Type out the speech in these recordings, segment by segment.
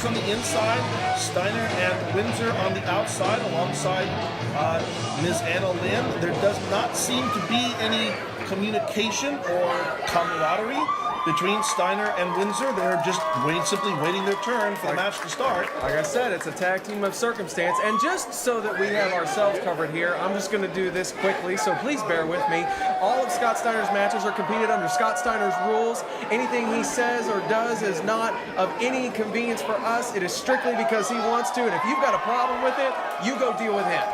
on the inside, Steiner and Windsor on the outside, alongside Ms. Anna Lynn. There does not seem to be any communication or camaraderie between Steiner and Windsor. They're just simply waiting their turn for the match to start. Like I said, it's a tag team of circumstance, and just so that we have ourselves covered here, I'm just going to do this quickly, so please bear with me. All of Scott Steiner's matches are competed under Scott Steiner's rules. Anything he says or does is not of any inconvenience for us. It is strictly because he wants to, and if you've got a problem with it, you go deal with him.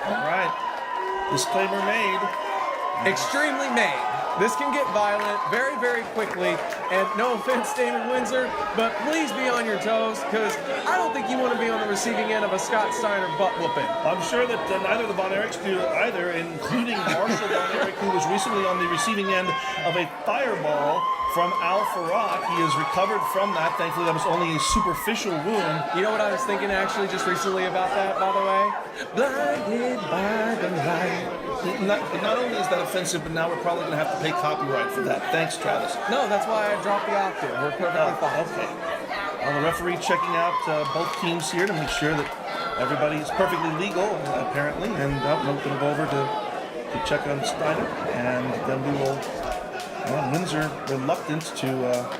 All right. Disclaimer made. Extremely made. This can get violent very, very quickly, and no offense, Damon Windsor, but please be on your toes, because I don't think you want to be on the receiving end of a Scott Steiner butt whooping. I'm sure that neither of the Von Erichs do either, including Marshall Von Erich, who was recently on the receiving end of a fireball from Al Farrak. He has recovered from that. Thankfully, that was only a superficial wound. You know what I was thinking actually just recently about that, by the way? Blinded by the light. Not only is that offensive, but now we're probably going to have to pay copyright for that. Thanks, Travis. No, that's why I dropped the octave. We're perfectly fine. Okay. The referee checking out both teams here to make sure that everybody is perfectly legal, apparently. And we're going to go over to check on Steiner, and then we will. Windsor reluctant to.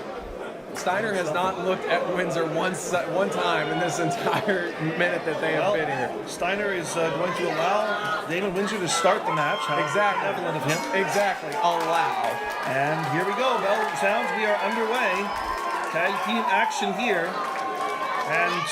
Steiner has not looked at Windsor one time in this entire minute that they have been here. Steiner is going to allow Damon Windsor to start the match. Exactly. Benevolent of him. Exactly. Allow. And here we go. Bell sounds. We are underway. Tag team action here. And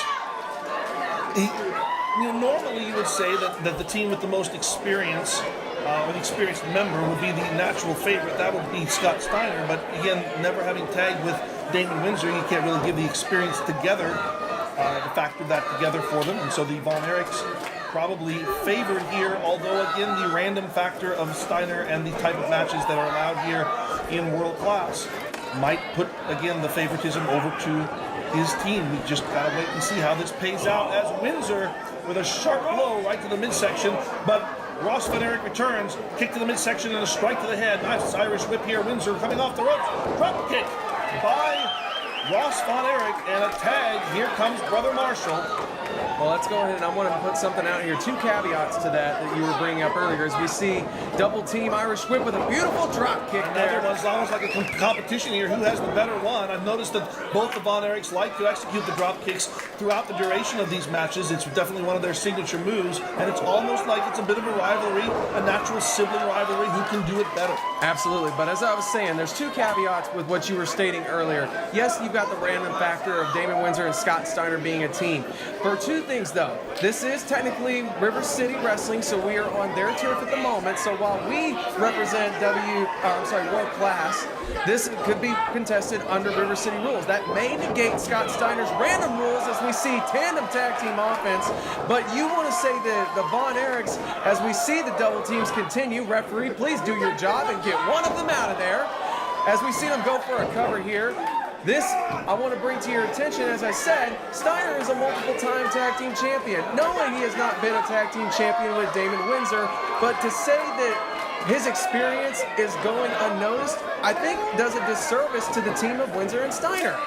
normally you would say that the team with the most experience, or the experienced member, would be the natural favorite. That would be Scott Steiner. But again, never having tagged with Damon Windsor, you can't really give the experience together, to factor that together for them. And so the Von Erichs probably favored here, although again, the random factor of Steiner and the type of matches that are allowed here in World Class might put, again, the favoritism over to his team. We just gotta wait and see how this pays out, as Windsor with a sharp blow right to the midsection, but Ross Von Erich returns, kick to the midsection and a strike to the head. Nice Irish whip here. Windsor coming off the ropes. Drop kick by Ross Von Erich, and a tag. Here comes Brother Marshall. Well, let's go ahead, and I want to put something out here. Two caveats to that you were bringing up earlier, as we see double team Irish whip with a beautiful drop kick there. Another one's almost like a competition here. Who has the better one? I've noticed that both the Von Erichs like to execute the drop kicks throughout the duration of these matches. It's definitely one of their signature moves, and it's almost like it's a bit of a rivalry, a natural sibling rivalry. Who can do it better? Absolutely, but as I was saying, there's two caveats with what you were stating earlier. Yes, you've got the random factor of Damon Windsor and Scott Steiner being a team. For two things, though, this is technically River City Wrestling, so we are on their turf at the moment. So while we represent World Class, this could be contested under River City rules. That may negate Scott Steiner's random rules as we see tandem tag team offense. But you want to say that the Von Erichs, as we see the double teams continue, referee, please do your job and get one of them out of there. As we see them go for a cover here. This, I want to bring to your attention, as I said, Steiner is a multiple-time tag team champion. Knowing he has not been a tag team champion with Damon Windsor, but to say that his experience is going unnoticed, I think does a disservice to the team of Windsor and Steiner.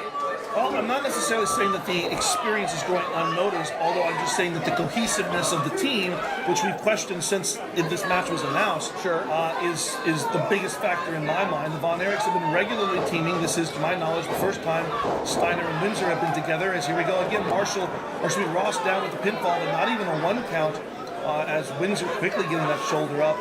Well, I'm not necessarily saying that the experience is going unnoticed, although I'm just saying that the cohesiveness of the team, which we've questioned since this match was announced, is the biggest factor in my mind. The Von Erichs have been regularly teaming. This is, to my knowledge, the first time Steiner and Windsor have been together. As here we go again, Ross down with the pinfall, but not even a one count, as Windsor quickly getting that shoulder up.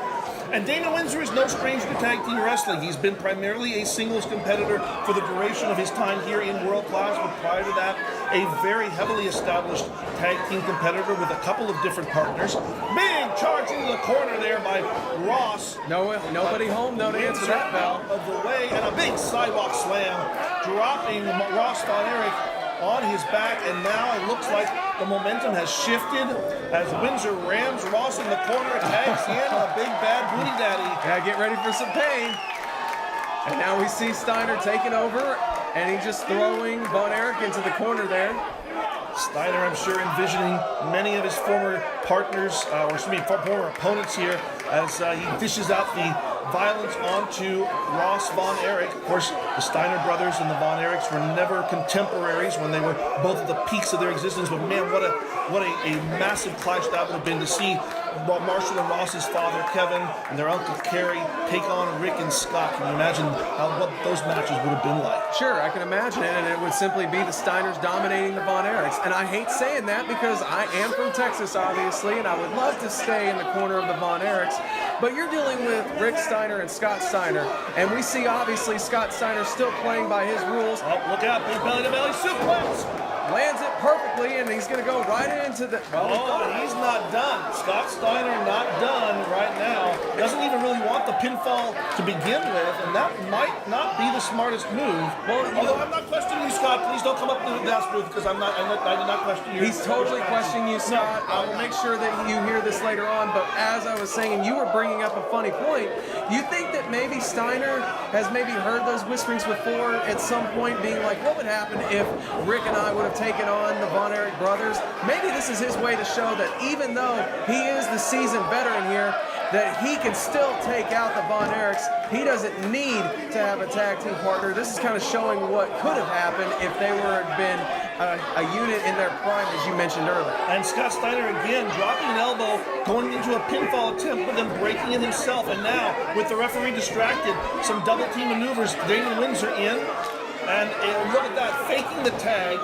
And Damon Windsor is no stranger to tag team wrestling. He's been primarily a singles competitor for the duration of his time here in World Class, but prior to that, a very heavily established tag team competitor with a couple of different partners. Big charge into the corner there by Ross. Nobody home, though, to answer that bell. Of the way, and a big sidewalk slam, dropping Ross Von Erich on his back, and now it looks like the momentum has shifted as Windsor rams Ross in the corner, tags in a big bad booty daddy. Yeah, get ready for some pain. And now we see Steiner taking over, and he's just throwing Von Erich into the corner there. Steiner, I'm sure, envisioning many of his former partners, former opponents here, as he dishes out the violence onto Ross Von Erich. Of course, the Steiner brothers and the Von Erichs were never contemporaries when they were both at the peaks of their existence. But man, what a massive clash that would have been to see Marshall and Ross's father, Kevin, and their uncle, Kerry, take on Rick and Scott. Can you imagine what those matches would have been like? Sure, I can imagine it, and it would simply be the Steiners dominating the Von Erichs. And I hate saying that because I am from Texas, obviously, and I would love to stay in the corner of the Von Erichs. But you're dealing with Rick Steiner and Scott Steiner, and we see, obviously, Scott Steiner still playing by his rules. Oh, look out, big belly-to-belly suplex! Lands it perfectly, and he's going to go right into the... Well, he's not done. Scott Steiner not done right now. Doesn't even really want the pinfall to begin with, and that might not be the smartest move. Well, although I'm not questioning you, Scott. Please don't come up to the desk booth because I did not question you. He's totally questioning you, Scott. I will make sure that you hear this later on, but as I was saying, you were bringing up a funny point. You think that maybe Steiner has maybe heard those whisperings before at some point, being like, what would happen if Rick and I would have taken on the Von Erich brothers? Maybe this is his way to show that even though he is the seasoned veteran here, that he can still take out the Von Erichs. He doesn't need to have a tag team partner. This is kind of showing what could have happened if they were been a unit in their prime, as you mentioned earlier. And Scott Steiner again dropping an elbow, going into a pinfall attempt, but then breaking it himself. And now, with the referee distracted, some double team maneuvers. Damon Windsor in, and look at that, faking the tag.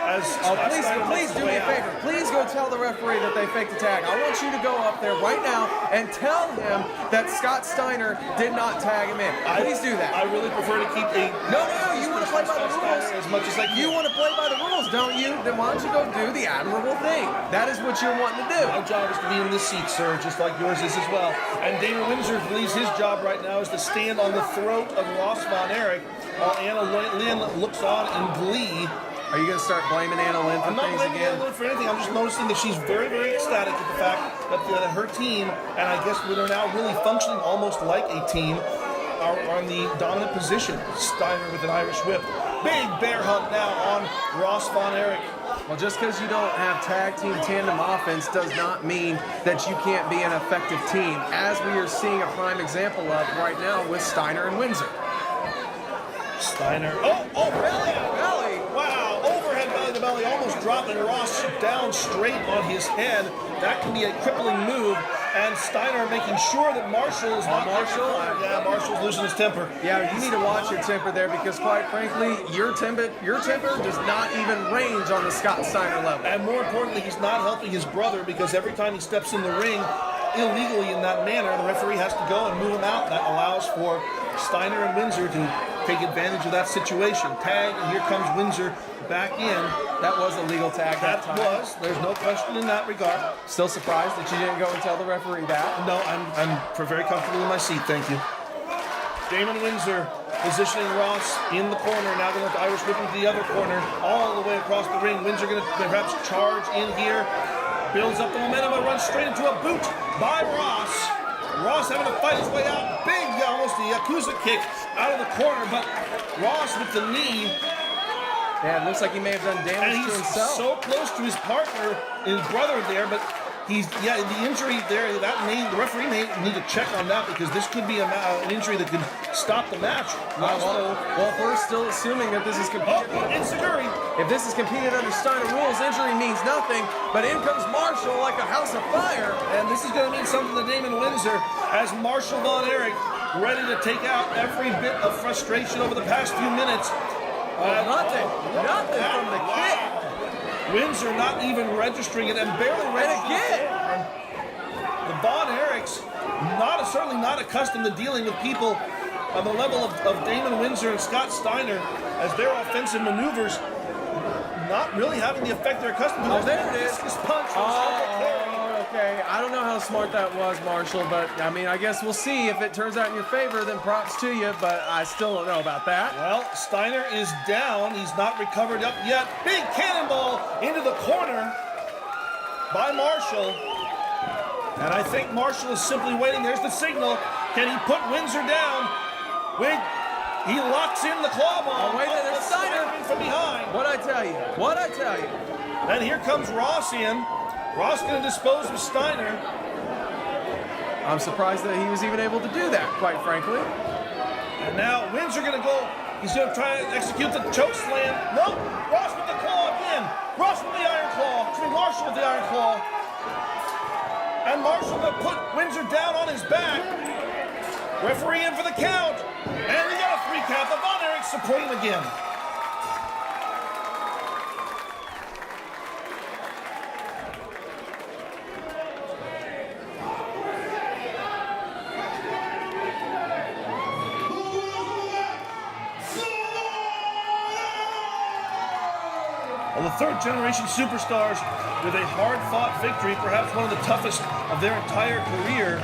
Please do me a favor. Please go tell the referee that they faked the tag. I want you to go up there right now and tell him that Scott Steiner did not tag him in. Please do that. I really prefer to keep a... No, you want to play by the rules. As much as I can. You want to play by the rules, don't you? Then why don't you go do the admirable thing? That is what you're wanting to do. My job is to be in this seat, sir, just like yours is as well. And Damon Windsor believes his job right now is to stand on the throat of Ross Von Erich while Anna Lynn looks on in glee. Are you going to start blaming Anna Lynn for things again? I'm not blaming Anna Lynn for anything. I'm just noticing that she's very, very ecstatic at the fact that her team, and I guess they're now really functioning almost like a team, are on the dominant position. Steiner with an Irish whip. Big bear hug now on Ross Von Erich. Well, just because you don't have tag team tandem offense does not mean that you can't be an effective team, as we are seeing a prime example of right now with Steiner and Windsor. Steiner. Oh, belly! Wow, overhead belly to belly, almost dropping Ross down straight on his head. That can be a crippling move. And Steiner making sure that Marshall is not... Yeah, Marshall's losing his temper. Yeah, you need to watch your temper there because, quite frankly, your temper does not even range on the Scott Steiner level. And more importantly, he's not helping his brother because every time he steps in the ring illegally in that manner, the referee has to go and move him out. That allows for Steiner and Windsor to take advantage of that situation. Tag, and here comes Windsor back in. That was a legal tag that time. There's no question in that regard. Still surprised that you didn't go and tell the referee that? No, I'm very comfortable in my seat, thank you. Damon Windsor positioning Ross in the corner, now going to let the Irish whip into the other corner, all the way across the ring. Windsor going to perhaps charge in here, builds up the momentum and runs straight into a boot by Ross. Ross having to fight his way out, big, almost the Yakuza kick out of the corner, but Ross with the knee. Yeah, it looks like he may have done damage to himself. So close to his partner, his brother there, but the injury there, the referee may need to check on that because this could be an injury that could stop the match. Well, if we're still assuming that this is competed, if this is competed under Steiner rules, injury means nothing, but in comes Marshall like a house of fire. And this is going to mean something to Damon Windsor as Marshall Von Erich ready to take out every bit of frustration over the past few minutes. Nothing from the kick. Windsor not even registering it and barely registering it. The Von Erichs certainly not accustomed to dealing with people on the level of Damon Windsor and Scott Steiner as their offensive maneuvers not really having the effect they're accustomed to. Oh, there it is. Punch okay. I don't know how smart that was, Marshall, but I mean, I guess we'll see. If it turns out in your favor, then props to you, but I still don't know about that. Well, Steiner is down. He's not recovered up yet. Big cannonball into the corner by Marshall. And I think Marshall is simply waiting. There's the signal. Can he put Windsor down? He locks in the claw bomb. Oh, wait a minute, there's Steiner from behind. What'd I tell you? And here comes Ross in. Ross going to dispose of Steiner. I'm surprised that he was even able to do that, quite frankly. And now Windsor going to go. He's going to try to execute the choke slam. Nope. Ross with the claw again. Ross with the iron claw. Marshall with the iron claw. And Marshall going to put Windsor down on his back. Referee in for the count. And we got a 3 count. The Von Erich supreme again. Well, the third-generation superstars with a hard-fought victory, perhaps one of the toughest of their entire career.